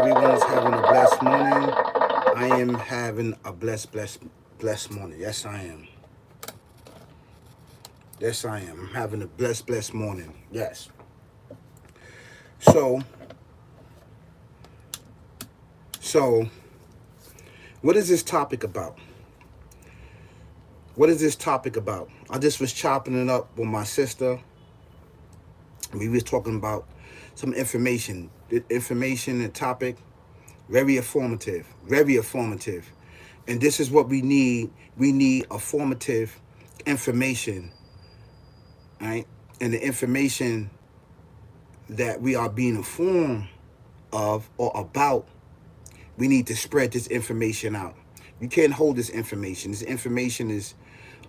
everyone is having a blessed morning. I am having a blessed morning. Yes, I am. Yes, I am. I'm having a blessed morning. Yes. So, so, what is this topic about? What is this topic about? I just was chopping it up with my sister. We was talking about some information. The information and topic, very informative. Very informative. And this is what we need. We need informative information, right? And the information that we are being informed of or about, we need to spread this information out. You can't hold this information. This information is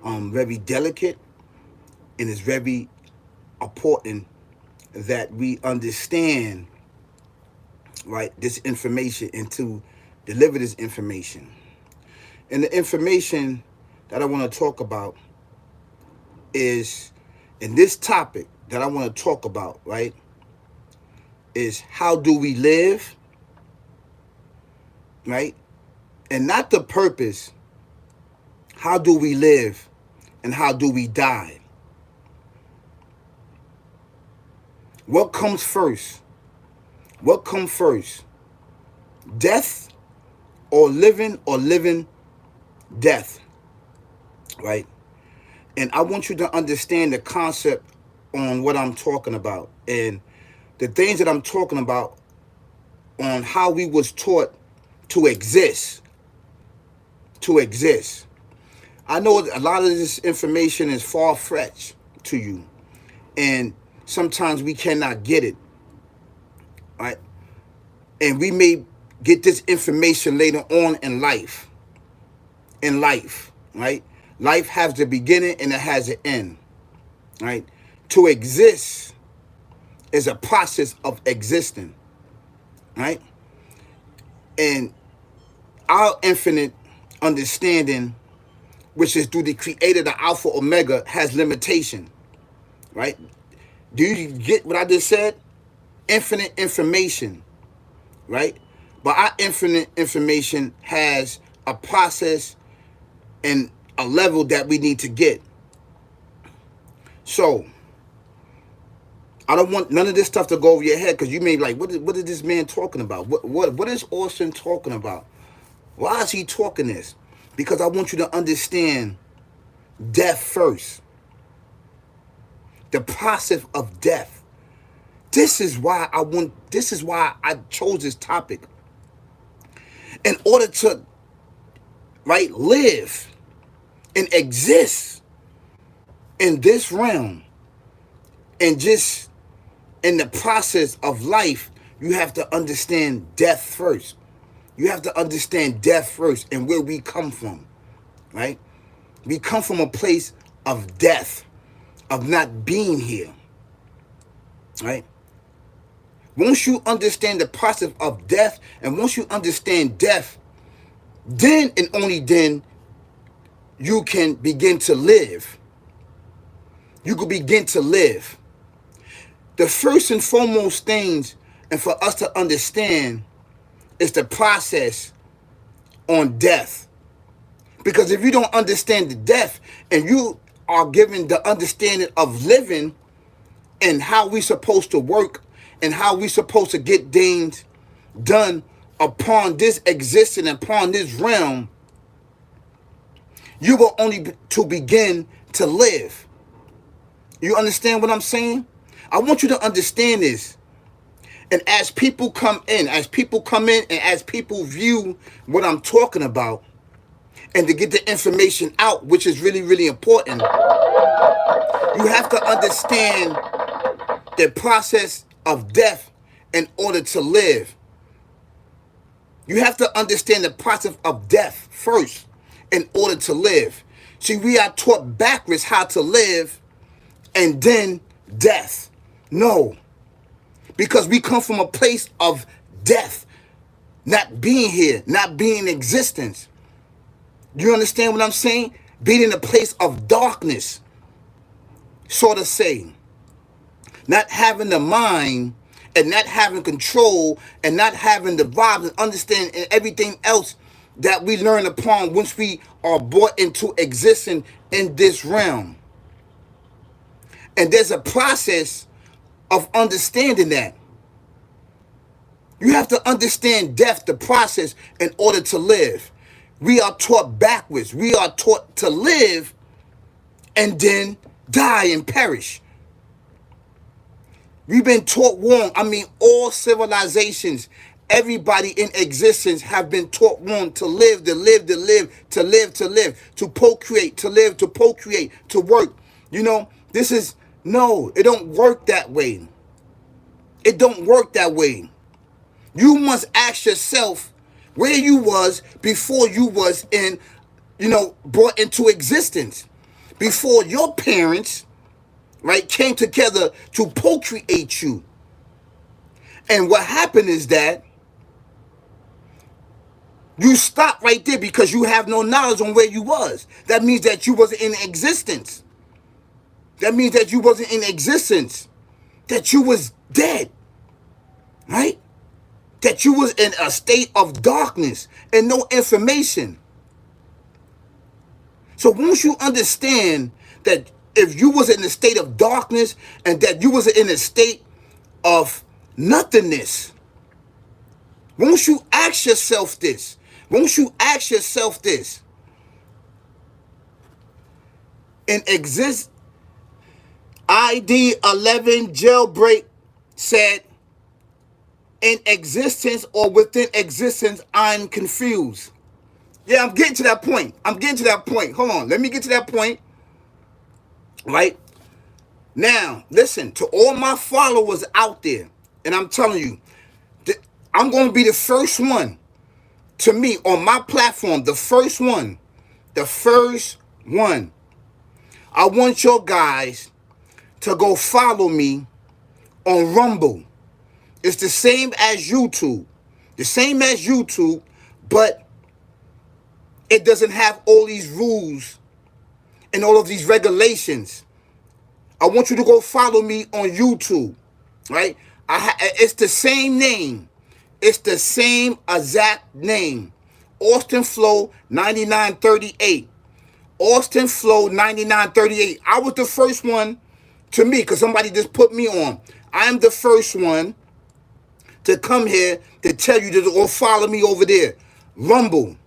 very delicate, and it's very important that we understand, right, this information and to deliver this information. And the information that I want to talk about is, in this topic that I want to talk about, right, is how do we live, right? And not the purpose. How do we live and how do we die? What comes first? What comes first? Death or living death, right? And I want you to understand the concept on what I'm talking about and the things that I'm talking about on how we was taught to exist. To exist. I know a lot of this information is far-fetched to you, and sometimes we cannot get it, right? And we may get this information later on in life. Right? Life has a beginning and it has an end, right? To exist is a process of existing, right? And our infinite understanding, which is through the creator, the Alpha Omega, has limitation, right? Do you get what I just said? Infinite information, right? But our infinite information has a process and a level that we need to get. So, I don't want none of this stuff to go over your head, because you may be like, what is this man talking about? What is Austin talking about? Why is he talking this? Because I want you to understand death first. The process of death. This is why I chose this topic. In order to, right, live and exist in this realm, and just in the process of life, you have to understand death first. You have to understand death first and where we come from, right? We come from a place of death, of not being here, right? Once you understand the process of death, and once you understand death, then and only then you can begin to live. You can begin to live. The first and foremost things, and for us to understand, is the process on death. Because if you don't understand the death, and you are given the understanding of living and how we supposed to work and how we supposed to get things done upon this existence, upon this realm, you will only to begin to live. You understand what I'm saying? I want you to understand this. And as people come in, and as people view what I'm talking about, and to get the information out, which is really, really important, you have to understand the process of death in order to live. You have to understand the process of death first in order to live. See, we are taught backwards how to live and then death. No. Because we come from a place of death, not being here, not being in existence. You understand what I'm saying? Being in a place of darkness, sort of saying. Not having the mind and not having control and not having the vibes and understanding and everything else that we learn upon once we are brought into existence in this realm. And there's a process of understanding that. You have to understand death, the process, in order to live. We are taught backwards. We are taught to live and then die and perish. We've been taught wrong. I mean, all civilizations, everybody in existence have been taught wrong to live, to live, to live, to live, to live, to procreate, to live, to procreate, to work. You know, this is, no, it don't work that way. It don't work that way. You must ask yourself where you was before you was in, brought into existence. Before your parents, right, came together to procreate you. And what happened is that you stop right there because you have no knowledge on where you was. That means that you wasn't in existence. That means that you wasn't in existence. That you was dead. Right? That you was in a state of darkness and no information. So once you understand that if you was in a state of darkness and that you was in a state of nothingness, once you ask yourself this, in exist, ID 11 jailbreak said, in existence or within existence, I'm confused. Yeah, I'm getting to that point. Hold on. Let me get to that point. Right? Now, listen, to all my followers out there, and I'm telling you, I'm going to be the first one to me on my platform, the first one. I want your guys to go follow me on Rumble. It's the same as YouTube. But it doesn't have all these rules and all of these regulations. I want you to go follow me on YouTube, right? It's the same name. It's the same exact name. Austin Flow 9938. Austin Flow 9938. I was the first one to me because somebody just put me on. I'm the first one to come here to tell you to go follow me over there. Rumble,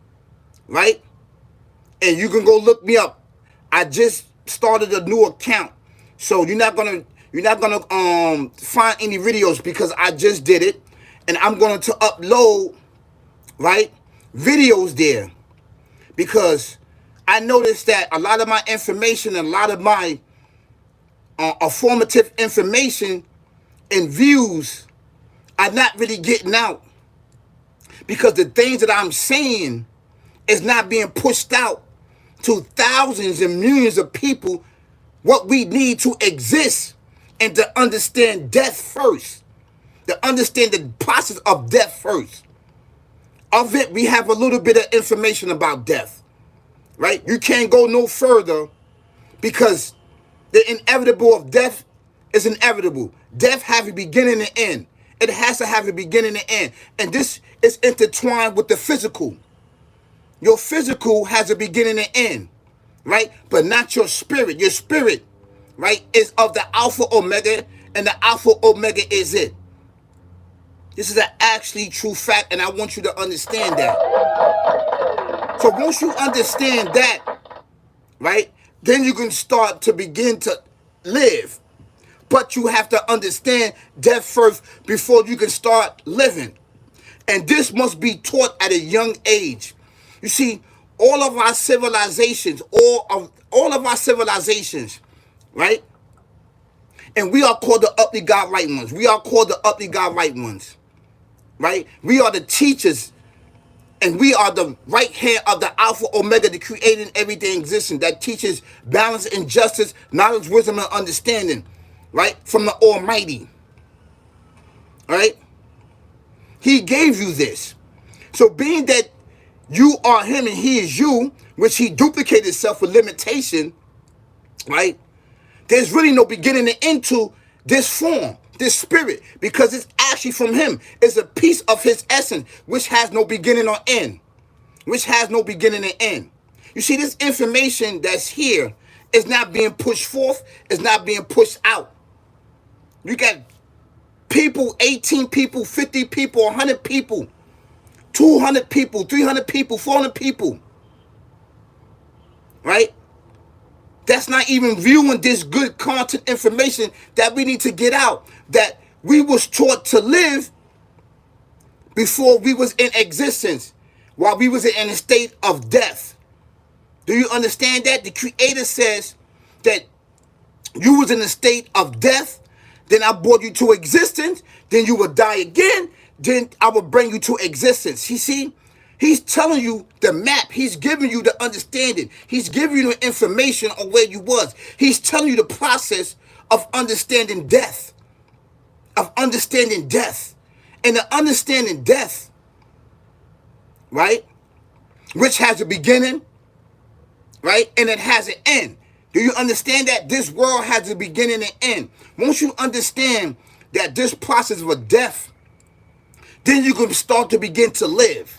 right? And you can go look me up. I just started a new account. So you're not gonna find any videos because I just did it. And I'm going to upload, right, videos there. Because I noticed that a lot of my information and a lot of my informative information and views are not really getting out. Because the things that I'm saying is not being pushed out to thousands and millions of people what we need to exist and to understand death first. To understand the process of death first. Of it, we have a little bit of information about death. Right? You can't go no further because the inevitable of death is inevitable. Death has a beginning and end. It has to have a beginning and end. And this is intertwined with the physical. Your physical has a beginning and end. Right? But not your spirit. Your spirit, right, is of the Alpha Omega, and the Alpha Omega is it. This is an actually true fact, and I want you to understand that. So once you understand that, right, then you can start to begin to live. But you have to understand death first before you can start living. And this must be taught at a young age. You see, all of our civilizations, right? And we are called the Uply God Right Ones. Right? We are the teachers, and we are the right hand of the Alpha Omega, the creating everything existing, that teaches balance and justice, knowledge, wisdom, and understanding, right? From the Almighty. Right? He gave you this. So being that you are him and he is you, which he duplicated himself with limitation, right? There's really no beginning and end to this form. this spirit, because it's actually from him. It's a piece of his essence, which has no beginning or end. Which has no beginning and end. You see, this information that's here is not being pushed forth, it's not being pushed out. You got people, 18 people, 50 people, 100 people, 200 people, 300 people, 400 people. Right? That's not even viewing this good content information that we need to get out. That we was taught to live before we was in existence, while we was in a state of death. Do you understand that? The Creator says that you was in a state of death, then I brought you to existence, then you will die again, then I will bring you to existence. You see? He's telling you the map. He's giving you the understanding. He's giving you the information on where you was. He's telling you the process of understanding death. Of understanding death. And the understanding death, right? Which has a beginning, right? And it has an end. Do you understand that? This world has a beginning and end. Once you understand that this process of a death, then you can start to begin to live.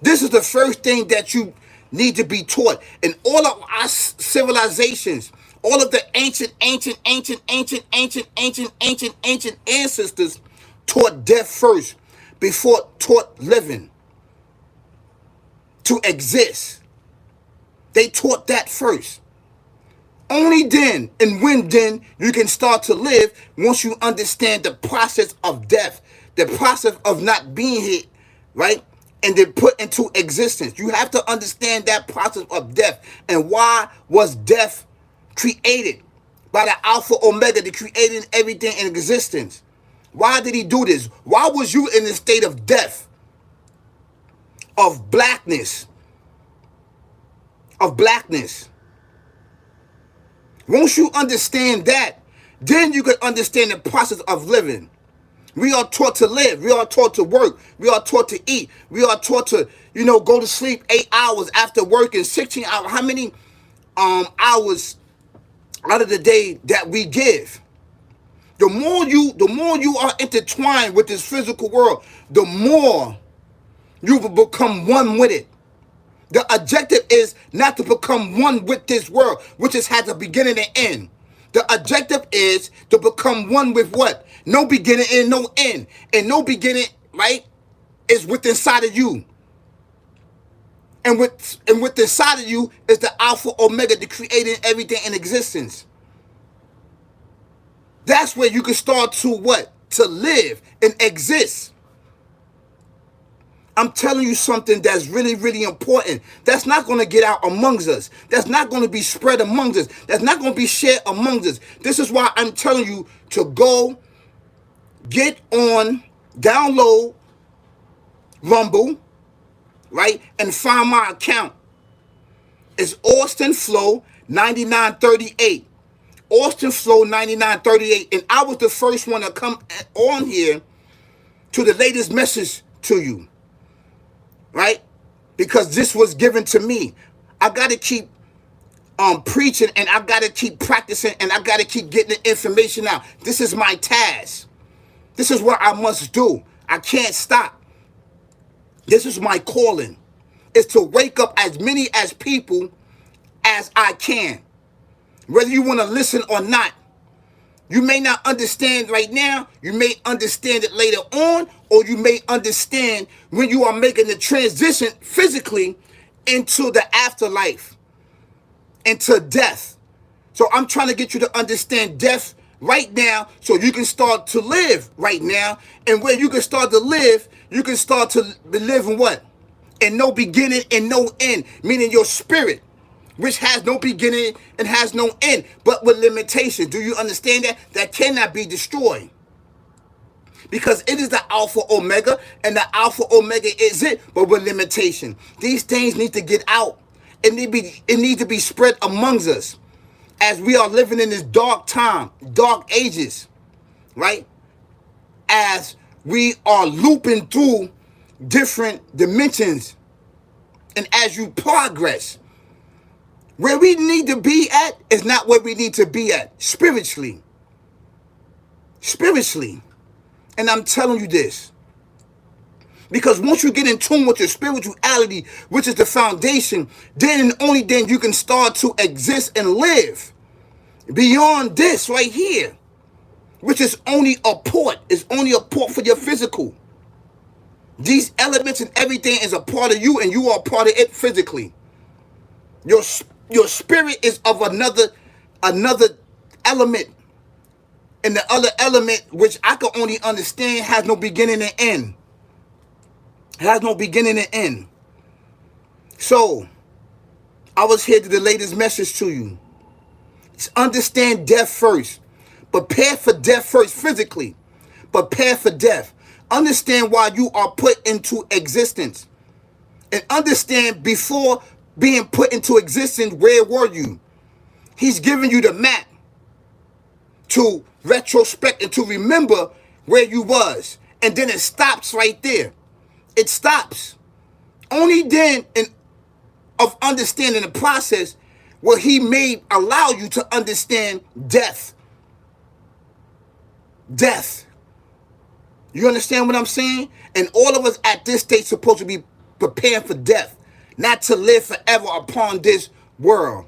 This is the first thing that you need to be taught. And all of our civilizations, all of the ancient ancestors taught death first before taught living to exist. They taught that first. Only then and when then you can start to live, once you understand the process of death, the process of not being here, right? And then put into existence. You have to understand that process of death. And why was death created? By the Alpha Omega, the creating everything in existence. Why did he do this? Why was you in a state of death? Of blackness. Of blackness. Once you understand that, then you can understand the process of living. We are taught to live. We are taught to work. We are taught to eat. We are taught to, go to sleep 8 hours after working 16 hours. How many hours out of the day that we give? The more you are intertwined with this physical world, the more you will become one with it. The objective is not to become one with this world, which has a beginning and end. The objective is to become one with what? No beginning and no end. And no beginning, right, is within inside of you. And with inside of you is the Alpha Omega, the creating everything in existence. That's where you can start to what? To live and exist. I'm telling you something that's really, really important. That's not going to get out amongst us. That's not going to be spread amongst us. That's not going to be shared amongst us. This is why I'm telling you to go get on, download Rumble, right? And find my account. It's Austin Flow 9938. Austin Flow 9938. And I was the first one to come on here to the latest message to you. Right? Because this was given to me. I got to keep preaching, and I got to keep practicing, and I got to keep getting the information out. This is my task. This is what I must do. I can't stop. This is my calling. It's to wake up as many as people as I can. Whether you want to listen or not. You may not understand right now. You may understand it later on, or you may understand when you are making the transition physically into the afterlife, into death. So I'm trying to get you to understand death right now so you can start to live right now. And when you can start to live, you can start to live in what? In no beginning and no end, meaning your spirit, which has no beginning and has no end, but with limitations. Do you understand that? That cannot be destroyed. Because it is the Alpha Omega, and the Alpha Omega is it, but with limitation. These things need to get out. It needs to be spread amongst us. As we are living in this dark time, dark ages, right? As we are looping through different dimensions, and as you progress, where we need to be at is not where we need to be at spiritually. spiritually. And I'm telling you this. Because once you get in tune with your spirituality, which is the foundation, then and only then you can start to exist and live beyond this right here, which is only a port. It's only a port for your physical. These elements and everything is a part of you, and you are a part of it physically. Your spirit is of another element. And the other element, which I can only understand, has no beginning and end. It has no beginning and end. So, I was here to delay this message to you. Understand death first. Prepare for death first physically. Prepare for death. Understand why you are put into existence. And understand before being put into existence, where were you? He's giving you the map to retrospect and to remember where you was. And then it stops right there. It stops. Only then of understanding the process will he may allow you to understand death. Death. You understand what I'm saying? And all of us at this stage supposed to be preparing for death, not to live forever upon this world.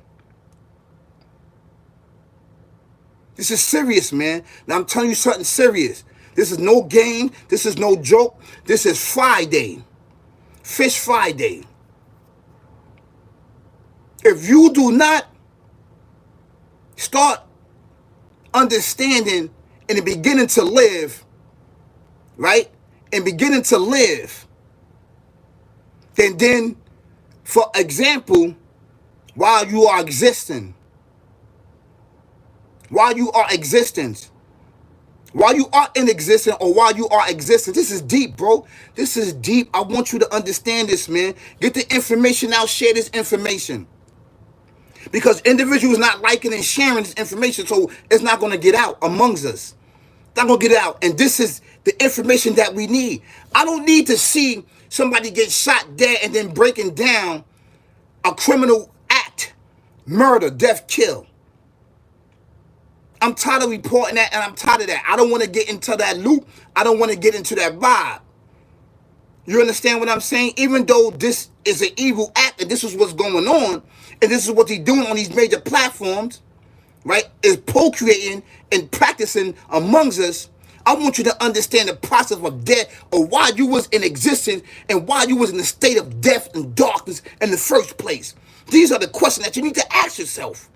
This is serious, man. Now I'm telling you something serious. This is no game. This is no joke. This is Friday. Fish Friday. If you do not start understanding and beginning to live, right? And beginning to live, then, for example, while you are existing, while you are in existence, or while you are existing, this is deep, bro. This is deep. I want you to understand this, man. Get the information out, share this information. Because individuals not liking and sharing this information, so it's not going to get out amongst us. It's not going to get out. And this is the information that we need. I don't need to see somebody get shot dead and then breaking down a criminal act, murder, death, kill. I'm tired of reporting that, and I'm tired of that. I don't want to get into that loop. I don't want to get into that vibe. You understand what I'm saying? Even though this is an evil act, and this is what's going on, and this is what he's doing on these major platforms, right, is procreating and practicing amongst us. I want you to understand the process of death, or why you was in existence and why you was in the state of death and darkness in the first place. These are the questions that you need to ask yourself.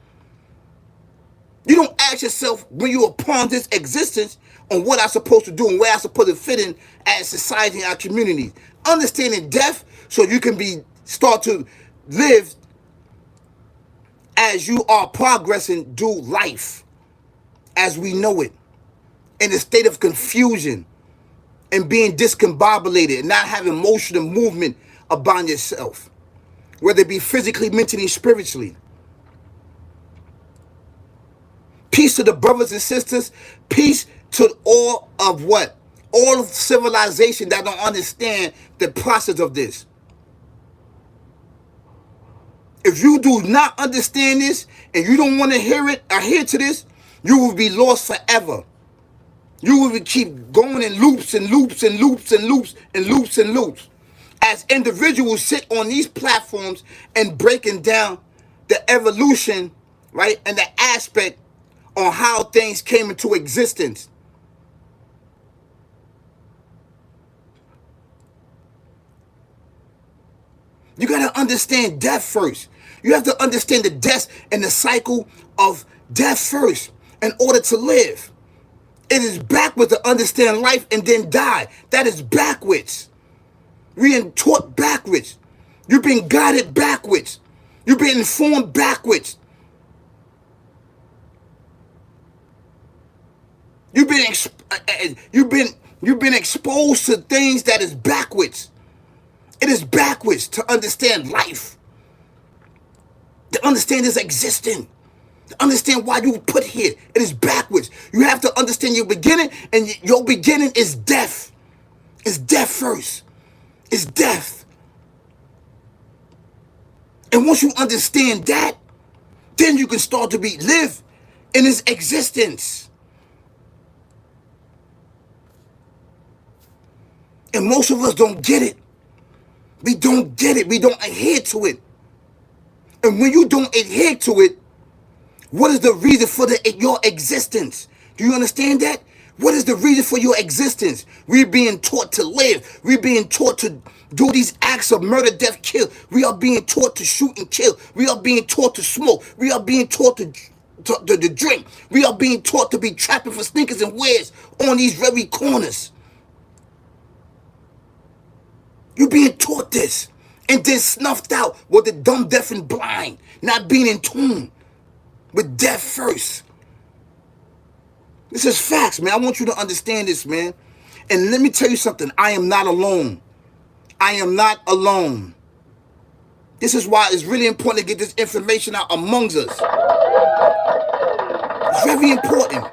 You don't ask yourself when you're upon this existence on what I'm supposed to do and where I'm supposed to fit in as society and our community. Understanding death so you can start to live as you are progressing through life as we know it, in a state of confusion and being discombobulated and not having motion and movement upon yourself, whether it be physically, mentally, spiritually. Peace to the brothers and sisters. Peace to all of what? All of civilization that don't understand the process of this. If you do not understand this and you don't want to hear it or hear to this, you will be lost forever. You will keep going in loops and loops and loops and loops and loops and loops. As individuals sit on these platforms and breaking down the evolution, right, and the aspect on how things came into existence. You got to understand death first. You have to understand the death and the cycle of death first in order to live. It is backwards to understand life and then die. That is backwards. We're being taught backwards. You're being guided backwards. You're being informed backwards. You've been exposed to things that is backwards. It is backwards to understand life, to understand this existing, to understand why you were put here. It is backwards. You have to understand your beginning, and your beginning is death. It's death first. It's death. And once you understand that, then you can start to live in this existence. And most of us don't get it. We don't get it. We don't adhere to it. And when you don't adhere to it, what is the reason for your existence? Do you understand that? What is the reason for your existence? We're being taught to live. We're being taught to do these acts of murder, death, kill. We are being taught to shoot and kill. We are being taught to smoke. We are being taught to drink. We are being taught to be trapping for sneakers and wares on these very corners. You're being taught this and then snuffed out with the dumb, deaf, and blind, not being in tune with death first. This is facts, man. I want you to understand this, man. And let me tell you something. I am not alone. I am not alone. This is why it's really important to get this information out amongst us. It's very important.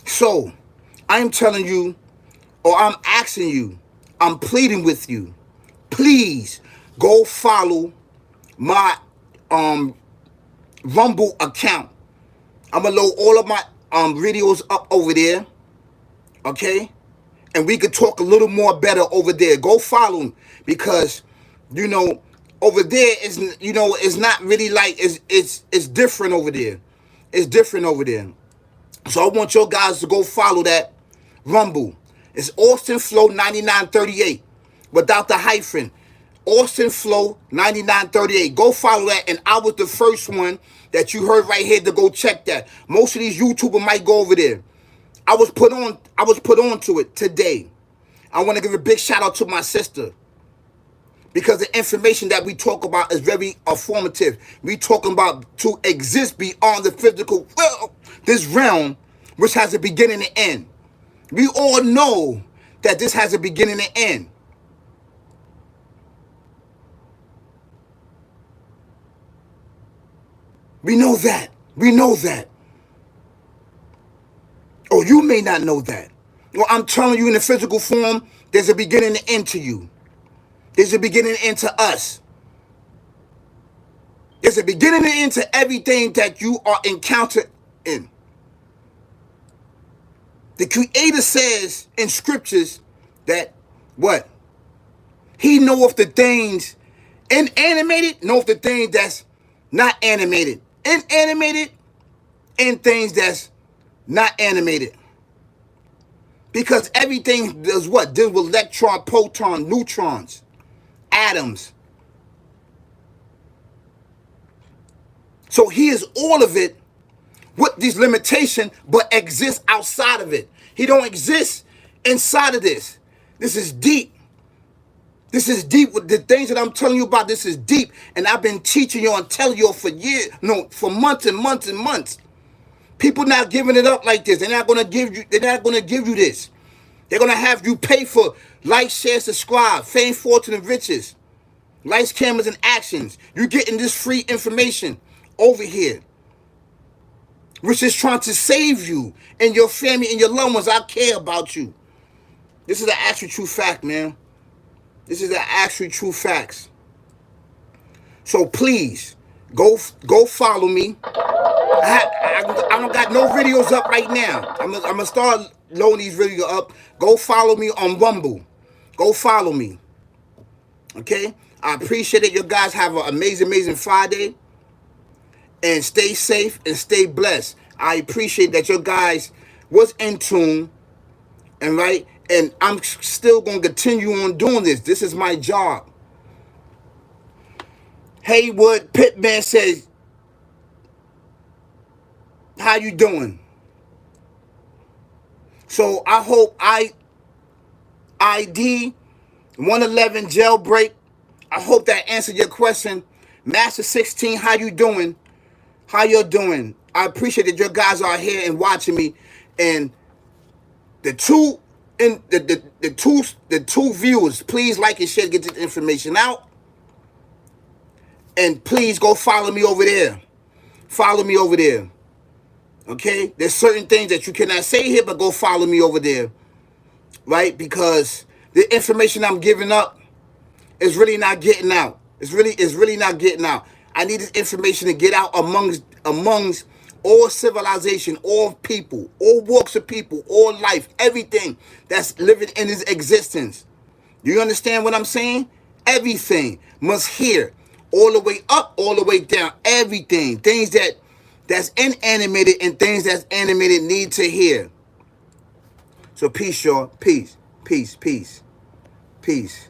So, I am telling you, or I'm asking you, I'm pleading with you, please go follow my Rumble account. I'm gonna load all of my videos up over there, okay? And we could talk a little more better over there. Go follow him, because over there is it's not really like it's different over there. It's different over there. So I want your guys to go follow that Rumble. It's Austin Flow 9938 without the hyphen. Austin Flow 9938. Go follow that. And I was the first one that you heard right here to go check that. Most of these YouTubers might go over there. I was put on to it today. I want to give a big shout out to my sister, because the information that we talk about is very informative. We talking about to exist beyond the physical, this realm, which has a beginning and end. We all know that this has a beginning and end. We know that. We know that. Oh, you may not know that. Well, I'm telling you, in the physical form, there's a beginning and end to you. There's a beginning and end to us. There's a beginning and end to everything that you are encountered in. The Creator says in scriptures that what? He knoweth the things inanimated, knoweth the things that's not animated. Inanimated and things that's not animated. Because everything does what? Deals with electron, proton, neutrons, atoms. So he is all of it with these limitations, but exists outside of it. He don't exist inside of this. This is deep. This is deep. With the things that I'm telling you about, this is deep. And I've been teaching you and telling you for years, no, for months and months and months. People not giving it up like this. They're not gonna give you this. They're gonna have you pay for like, share, subscribe, fame, fortune, and riches. Lights, cameras, and actions. You're getting this free information over here, which is trying to save you and your family and your loved ones. I care about you. This is the actual true fact, man. This is the actual true facts. So please, go follow me. I don't got no videos up right now. I'm gonna start loading these videos up. Go follow me on Rumble. Go follow me. Okay? I appreciate it. You guys have an amazing Friday. And stay safe and stay blessed. I appreciate that your guys was in tune. And right? And I'm still going to continue on doing this. This is my job. Haywood Pitman says, how you doing? So I hope ID 111 jailbreak. I hope that answered your question. Master 16, how you doing? How you doing? I appreciate that your guys are here and watching me. And the two viewers, please like and share, get this information out. And please go follow me over there. Follow me over there. Okay? There's certain things that you cannot say here, but go follow me over there. Right? Because the information I'm giving up is really not getting out. It's really not getting out. I need this information to get out amongst all civilization, all people, all walks of people, all life, everything that's living in his existence. You understand what I'm saying? Everything must hear, all the way up, all the way down. Everything, things that's inanimated and things that's animated need to hear. So peace, y'all. Peace, peace, peace, peace.